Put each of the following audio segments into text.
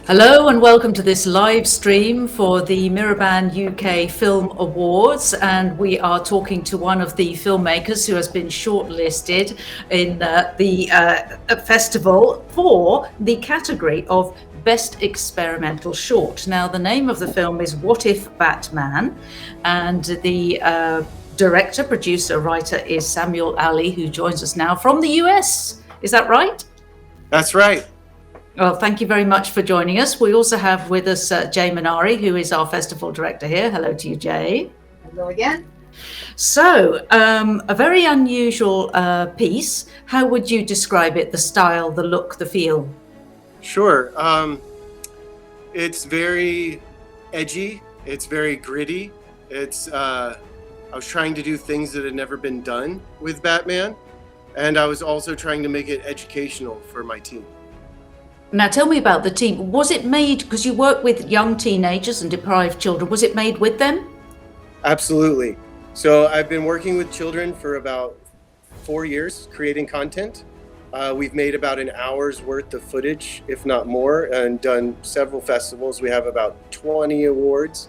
Hello and welcome to this live stream for the MiraBan UK Film Awards, and we are talking to one of the filmmakers who has been shortlisted in the festival for the category of Best Experimental Short. Now, the name of the film is What If Batman, and the director, producer, writer is Samuel Ali, who joins us now from the US. Is that right? That's right. Well, thank you very much for joining us. We also have with us Jay Manari, who is our festival director here. Hello to you, Jay. Hello again. So, a very unusual piece. How would you describe it? The style, the look, the feel? Sure. It's very edgy. It's very gritty. I was trying to do things that had never been done with Batman, and I was also trying to make it educational for my team. Now, tell me about the team. Was it made, because you work with young teenagers and deprived children, was it made with them? Absolutely. So I've been working with children for about 4 years, creating content. We've made about an hour's worth of footage, if not more, and done several festivals. We have about 20 awards.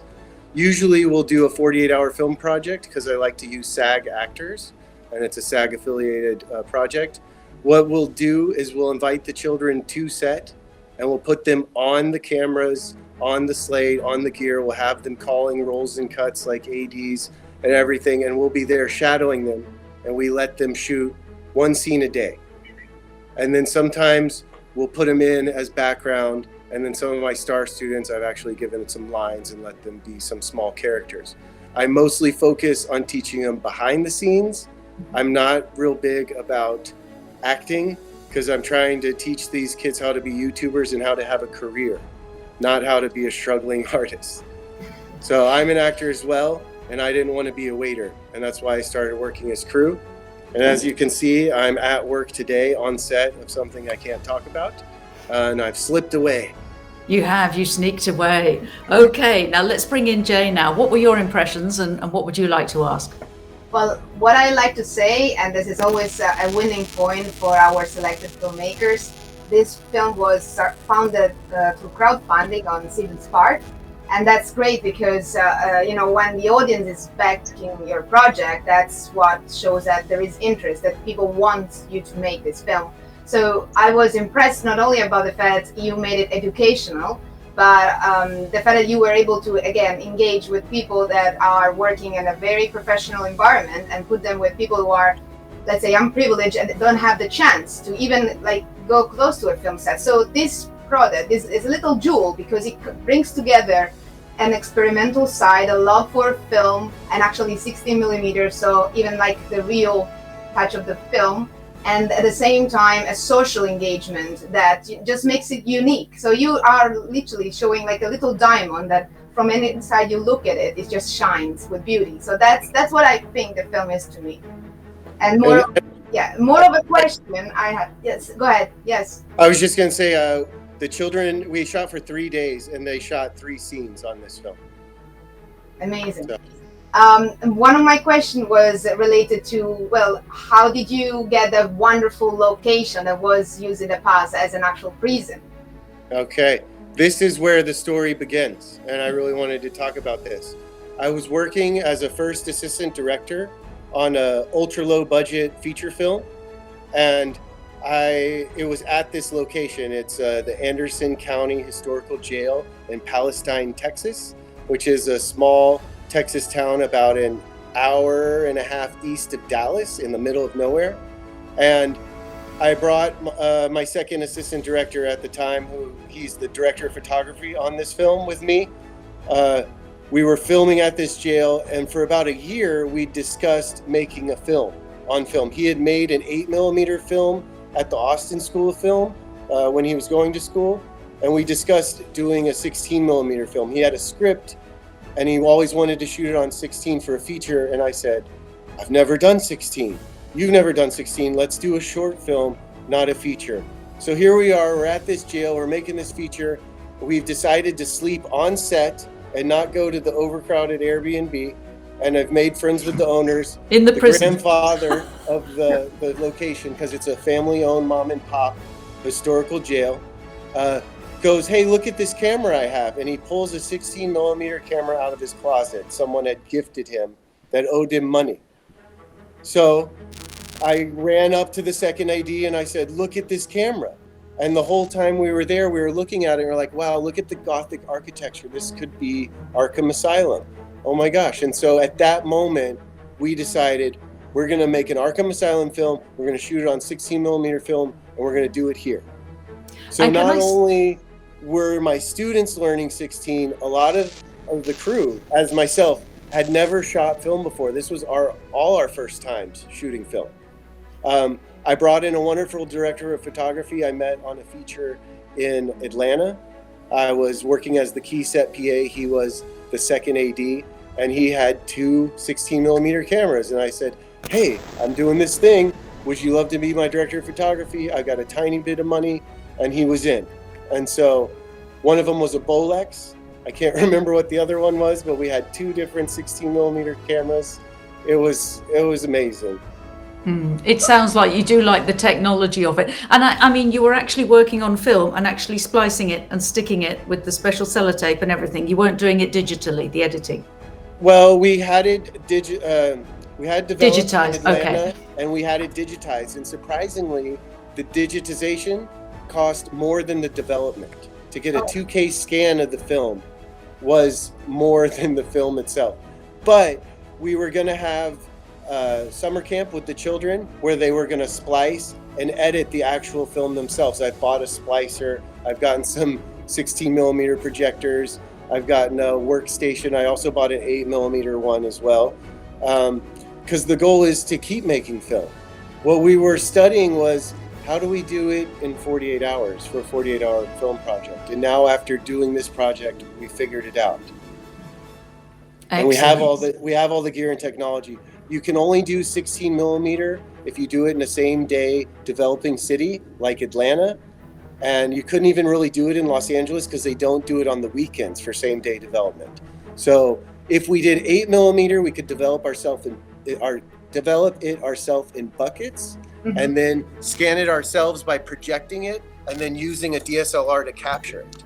Usually we'll do a 48-hour film project because I like to use SAG actors, and it's a SAG affiliated project. What we'll do is we'll invite the children to set, and we'll put them on the cameras, on the slate, on the gear. We'll have them calling rolls and cuts like ADs and everything, and we'll be there shadowing them, and we let them shoot one scene a day. And then sometimes we'll put them in as background, and then some of my star students, I've actually given some lines and let them be some small characters. I mostly focus on teaching them behind the scenes. I'm not real big about acting because I'm trying to teach these kids how to be YouTubers and how to have a career, not how to be a struggling artist. So I'm an actor as well, and I didn't want to be a waiter, and that's why I started working as crew. And as you can see, I'm at work today on set of something I can't talk about, and I've slipped away. You have, you sneaked away. Okay, now let's bring in Jay now. What were your impressions and what would you like to ask? Well, what I like to say, and this is always a winning point for our selected filmmakers, this film was founded through crowdfunding on Civil Spark. And that's great because, when the audience is backing your project, that's what shows that there is interest, that people want you to make this film. So I was impressed not only about the fact you made it educational, but the fact that you were able to, again, engage with people that are working in a very professional environment and put them with people who are, let's say, unprivileged and don't have the chance to even go close to a film set. So this product is a little jewel because it brings together an experimental side, a love for film, and actually 16 millimeters, so even like the real touch of the film, and at the same time a social engagement that just makes it unique. So you are literally showing like a little diamond that from any side you look at it, it just shines with beauty. So that's what I think the film is to me. And more of a question I have. Yes, go ahead. Yes. I was just going to say, the children, we shot for 3 days, and they shot 3 scenes on this film. Amazing. So. One of my questions was related to, how did you get the wonderful location that was used in the past as an actual prison? Okay, this is where the story begins, and I really wanted to talk about this. I was working as a first assistant director on a ultra low budget feature film, and it was at this location. It's the Anderson County Historical Jail in Palestine, Texas, which is a small Texas town about an hour and a half east of Dallas in the middle of nowhere. And I brought my second assistant director at the time, he's the director of photography on this film with me. We were filming at this jail, and for about a year, we discussed making a film on film. He had made an 8mm film at the Austin School of Film when he was going to school, and we discussed doing a 16mm film. He had a script, and he always wanted to shoot it on 16 for a feature, and I said, I've never done 16. You've never done 16. Let's do a short film, not a feature. So here we are, we're at this jail, we're making this feature. We've decided to sleep on set and not go to the overcrowded Airbnb. And I've made friends with the owners, in the prison. Grandfather of the location, because it's a family-owned mom and pop historical jail. goes, "Hey, look at this camera I have." And he pulls a 16 millimeter camera out of his closet. Someone had gifted him that owed him money. So I ran up to the second AD and I said, "Look at this camera." And the whole time we were there, we were looking at it and we're like, "Wow, look at the Gothic architecture. This could be Arkham Asylum. Oh my gosh." And so at that moment, we decided we're going to make an Arkham Asylum film. We're going to shoot it on 16 millimeter film and we're going to do it here. So not only were my students learning 16, a lot of the crew, as myself, had never shot film before. This was all our first times shooting film. I brought in a wonderful director of photography I met on a feature in Atlanta. I was working as the key set PA. He was the second AD, and he had two 16 millimeter cameras. And I said, "Hey, I'm doing this thing. Would you love to be my director of photography? I got a tiny bit of money." And he was in. And so one of them was a Bolex. I can't remember what the other one was, but we had two different 16 millimeter cameras. It was amazing. It sounds like you do like the technology of it. And I mean, you were actually working on film and actually splicing it and sticking it with the special sellotape and everything. You weren't doing it digitally, the editing. Well, we had it we had developed digitized, in Atlanta, okay. And we had it digitized. And surprisingly, the digitization cost more than the development. To get a 2K scan of the film was more than the film itself. But we were going to have summer camp with the children where they were going to splice and edit the actual film themselves. I bought a splicer. I've gotten some 16 millimeter projectors. I've gotten a workstation. I also bought an 8 millimeter one as well, because the goal is to keep making film. What we were studying was, how do we do it in 48 hours for a 48-hour film project? And now after doing this project, we figured it out. Excellent. And we have all the gear and technology. You can only do 16 millimeter if you do it in the same day developing city like Atlanta. And you couldn't even really do it in Los Angeles because they don't do it on the weekends for same day development. So if we did 8 millimeter, we could develop it ourselves in buckets, and then scan it ourselves by projecting it and then using a DSLR to capture it.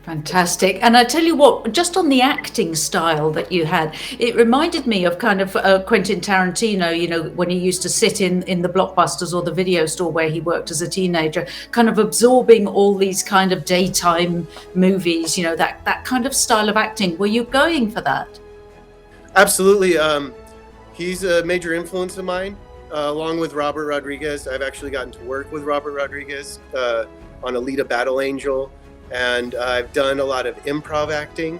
Fantastic. And I tell you what, just on the acting style that you had, it reminded me of kind of Quentin Tarantino, you know, when he used to sit in the Blockbusters or the video store where he worked as a teenager, kind of absorbing all these kind of daytime movies, you know, that kind of style of acting. Were you going for that? Absolutely. He's a major influence of mine, along with Robert Rodriguez. I've actually gotten to work with Robert Rodriguez on Alita Battle Angel. And I've done a lot of improv acting.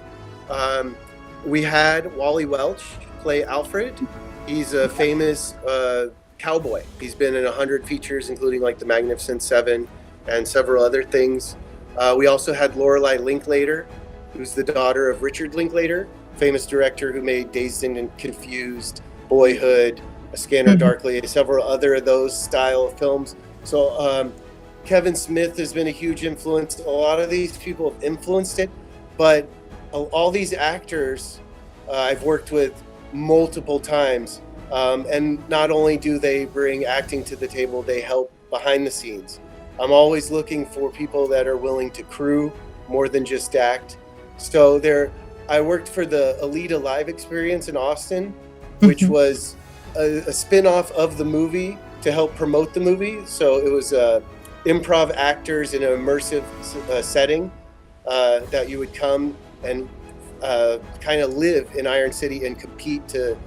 We had Wally Welch play Alfred. He's a famous cowboy. He's been in 100 features, including like The Magnificent Seven and several other things. We also had Lorelei Linklater, who's the daughter of Richard Linklater, famous director who made Dazed and Confused, Boyhood, A Scanner Darkly, several other of those style of films. So Kevin Smith has been a huge influence. A lot of these people have influenced it, but all these actors I've worked with multiple times. And not only do they bring acting to the table, they help behind the scenes. I'm always looking for people that are willing to crew more than just act. So I worked for the Alita Live experience in Austin, which was a spin-off of the movie to help promote the movie. So it was improv actors in an immersive setting that you would come and kind of live in Iron City and compete to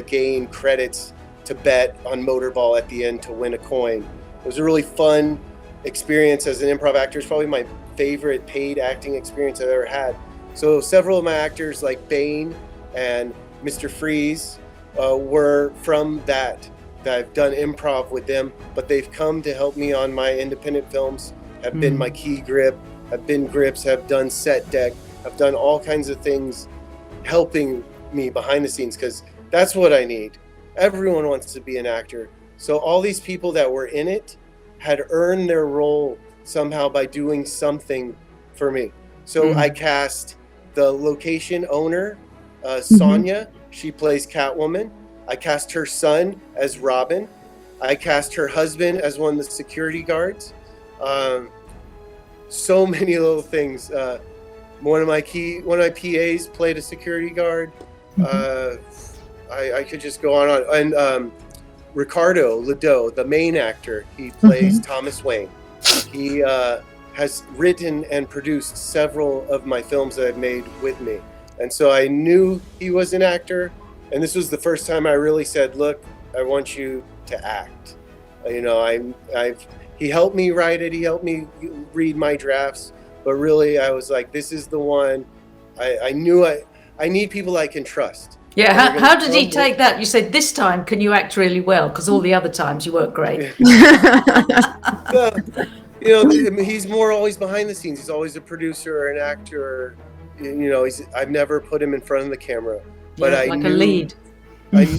gain credits to bet on Motorball at the end to win a coin. It was a really fun experience as an improv actor. It's probably my favorite paid acting experience I've ever had. So several of my actors like Bane and Mr. Freeze were from that I've done improv with them, but they've come to help me on my independent films, have been my key grip, have been grips, have done set deck, have done all kinds of things helping me behind the scenes, because that's what I need. Everyone wants to be an actor. So all these people that were in it had earned their role somehow by doing something for me. So I cast the location owner, Sonia. She plays Catwoman. I cast her son as Robin. I cast her husband as one of the security guards. so many little things. One of my PAs played a security guard. I could just go on. And Ricardo Ledoux, the main actor, he plays Thomas Wayne. He has written and produced several of my films that I've made with me. And so I knew he was an actor. And this was the first time I really said, look, I want you to act. You know, he helped me write it. He helped me read my drafts. But really, I was like, this is the one. I knew I need people I can trust. Yeah, how did he take that? You said, this time, can you act really well? Because all the other times you weren't great. Well, you know, he's more always behind the scenes. He's always a producer or an actor. You know, I've never put him in front of the camera. But yeah, like a lead.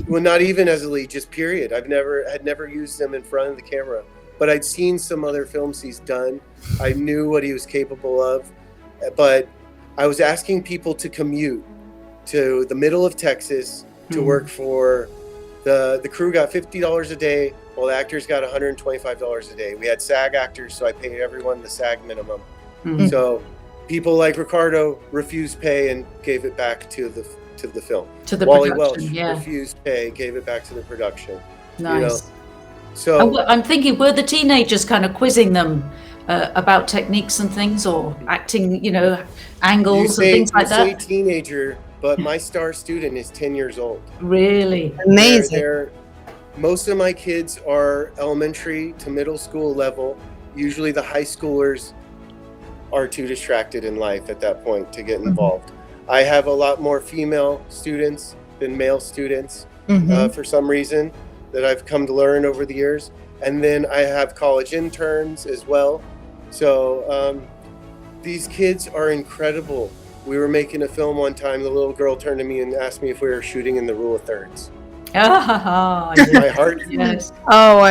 Well, not even as a lead, just period. Had never used him in front of the camera. But I'd seen some other films he's done. I knew what he was capable of. But I was asking people to commute to the middle of Texas to work for the crew got $50 a day, while the actors got $125 a day. We had SAG actors, so I paid everyone the SAG minimum. So people like Ricardo refused pay and gave it back to the film. To the Wally production, Welch refused pay, gave it back to the production. Nice. You know? So I'm thinking, were the teenagers kind of quizzing them about techniques and things, or acting, you know, angles and things like that? You say teenager, but my star student is 10 years old. Really? Amazing. Most of my kids are elementary to middle school level. Usually the high schoolers are too distracted in life at that point to get involved. I have a lot more female students than male students for some reason that I've come to learn over the years. And then I have college interns as well. So these kids are incredible. We were making a film one time. The little girl turned to me and asked me if we were shooting in the rule of thirds. Ah, yes. My heart. Yes. Oh,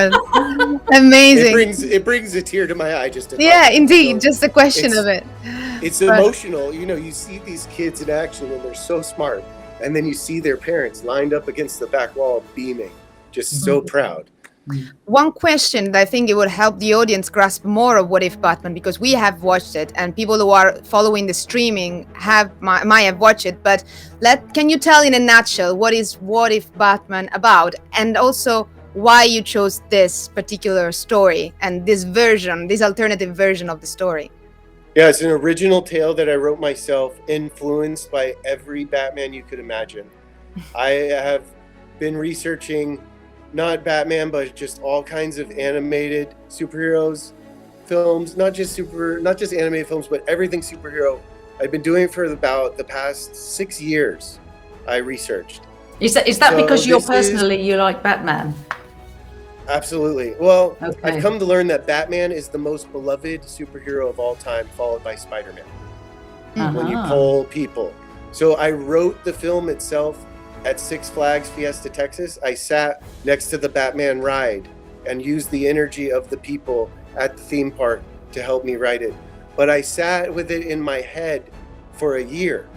amazing. It brings a tear to my eye just to Yeah, talk. indeed. So just the question of it. It's emotional. You know, you see these kids in action and they're so smart. And then you see their parents lined up against the back wall beaming, just so proud. One question that I think it would help the audience grasp more of What If Batman, because we have watched it and people who are following the streaming might have watched it, but can you tell in a nutshell what is What If Batman about, and also why you chose this particular story and this alternative version of the story? Yeah, it's an original tale that I wrote myself, influenced by every Batman you could imagine. I have been researching not Batman, but just all kinds of animated superheroes films, not just animated films, but everything superhero. I've been doing it for about the past 6 years. I researched. Is that So because you this like Batman? Absolutely. Well, Okay. I've come to learn that Batman is the most beloved superhero of all time, followed by Spider-Man. When you poll people. So I wrote the film itself at Six Flags Fiesta, Texas. I sat next to the Batman ride and used the energy of the people at the theme park to help me write it. But I sat with it in my head for a year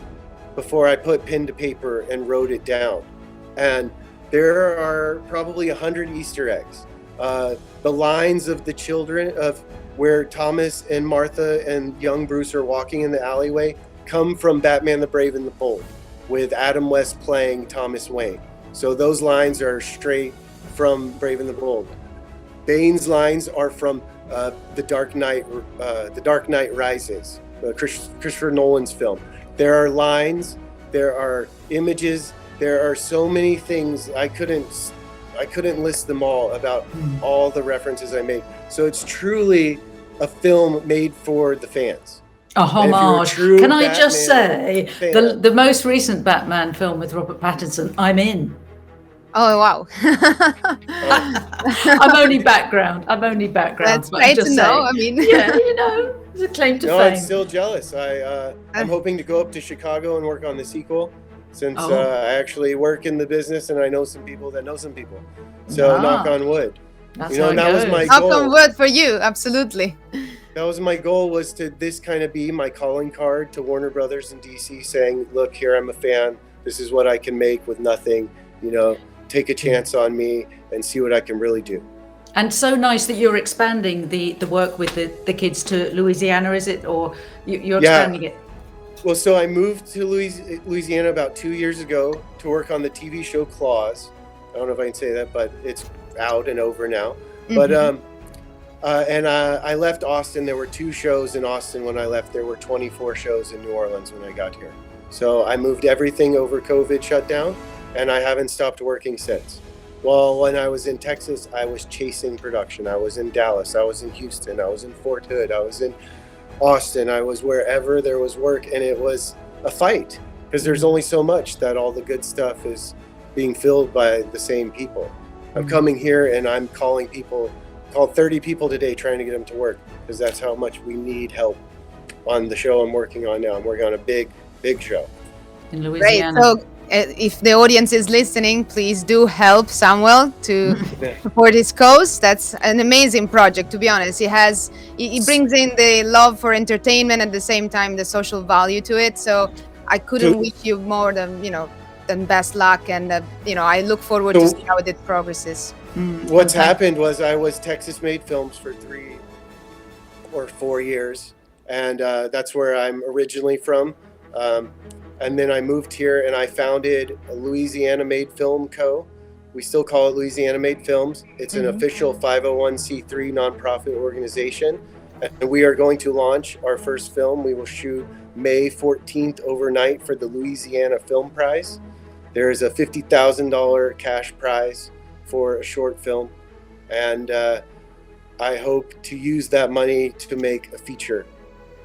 before I put pen to paper and wrote it down. And there are probably 100 Easter eggs. The lines of the children of where Thomas and Martha and young Bruce are walking in the alleyway come from Batman the Brave and the Bold, with Adam West playing Thomas Wayne. So those lines are straight from Brave and the Bold. Bane's lines are from The Dark Knight Rises, Christopher Nolan's film. There are lines, there are images, there are so many things I couldn't list them all about all the references I made. So it's truly a film made for the fans. A homage. Can I just say, fan, the most recent Batman film with Robert Pattinson, I'm in. Oh, wow. I'm only background. That's but great just to know. saying. I mean, Yeah, you know, it's a claim to fame. I'm still jealous. I'm hoping to go up to Chicago and work on the sequel, since I actually work in the business and I know some people that know some people. So knock on wood. That's you know, how it that was goes. my knock goal. on wood for you. Absolutely. That was my goal, was to this kind of be my calling card to Warner Brothers in DC, saying, look, here, I'm a fan. This is what I can make with nothing. You know, take a chance on me and see what I can really do. And so nice that you're expanding the work with the kids to Louisiana, is it? Or you're expanding it? Well, so I moved to Louisiana about 2 years ago to work on the TV show Claws. I don't know if I can say that, but it's out and over now. But I left Austin. There were 2 shows in Austin when I left. There were 24 shows in New Orleans when I got here. So I moved everything over COVID shutdown, and I haven't stopped working since. Well, when I was in Texas, I was chasing production. I was in Dallas. I was in Houston. I was in Fort Hood. I was in Austin. I was wherever there was work, and it was a fight because there's only so much that all the good stuff is being filled by the same people. I'm coming here and I'm calling 30 people today trying to get them to work because that's how much we need help on the show I'm working on now. I'm working on a big show. In Louisiana. Great. So if the audience is listening, please do help Samuel to support his cause. That's an amazing project, to be honest. It brings in the love for entertainment, at the same time the social value to it. So I couldn't wish you more than best luck, and I look forward to see how it progresses. What's happened was I was Texas Made Films for 3 or 4 years, and that's where I'm originally from. And then I moved here and I founded a Louisiana Made Film Co. We still call it Louisiana Made Films. It's an official 501c3 nonprofit organization. And we are going to launch our first film. We will shoot May 14th overnight for the Louisiana Film Prize. There is a $50,000 cash prize for a short film. And I hope to use that money to make a feature.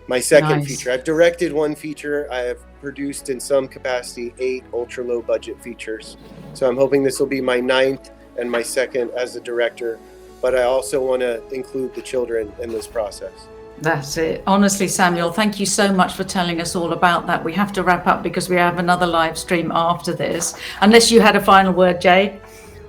My second feature. I've directed 1 feature. I have produced in some capacity 8 ultra low budget features. So I'm hoping this will be my 9th and my second as a director. But I also want to include the children in this process. That's it. Honestly, Samuel, thank you so much for telling us all about that. We have to wrap up because we have another live stream after this. Unless you had a final word, Jade.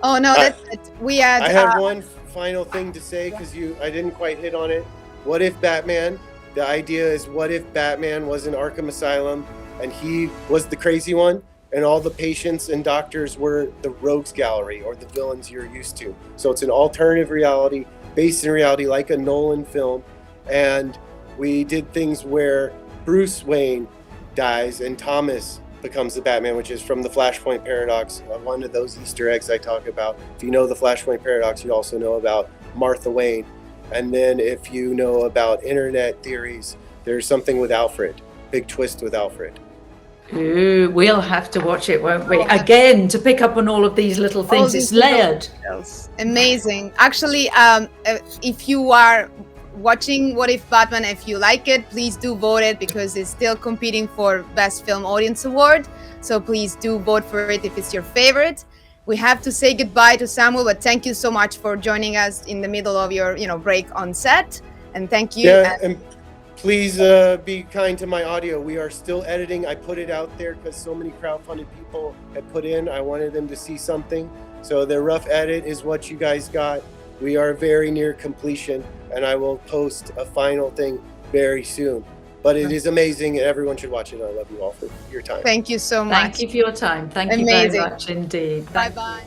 Oh no, that's it. I have one final thing to say because I didn't quite hit on it. What if Batman? The idea is, what if Batman was in Arkham Asylum and he was the crazy one and all the patients and doctors were the rogues gallery or the villains you're used to? So it's an alternative reality based in reality, like a Nolan film. And we did things where Bruce Wayne dies and Thomas becomes the Batman, which is from the Flashpoint Paradox, one of those Easter eggs I talk about. If you know the Flashpoint Paradox, you also know about Martha Wayne. And then if you know about internet theories, there's something with Alfred, big twist with Alfred. Ooh, we'll have to watch it, won't we? Again, to pick up on all of these little things. It's layered. Amazing. Actually, if you are watching What If Batman, if you like it, please do vote it because it's still competing for Best Film Audience Award. So please do vote for it if it's your favorite. We have to say goodbye to Samuel, but thank you so much for joining us in the middle of your, break on set. And thank you. Yeah, and please be kind to my audio. We are still editing. I put it out there because so many crowdfunded people had put in. I wanted them to see something. So the rough edit is what you guys got. We are very near completion, and I will post a final thing very soon. But it is amazing, and everyone should watch it. I love you all for your time. Thank you so much. Thank you for your time. Thank you very much indeed. Bye-bye.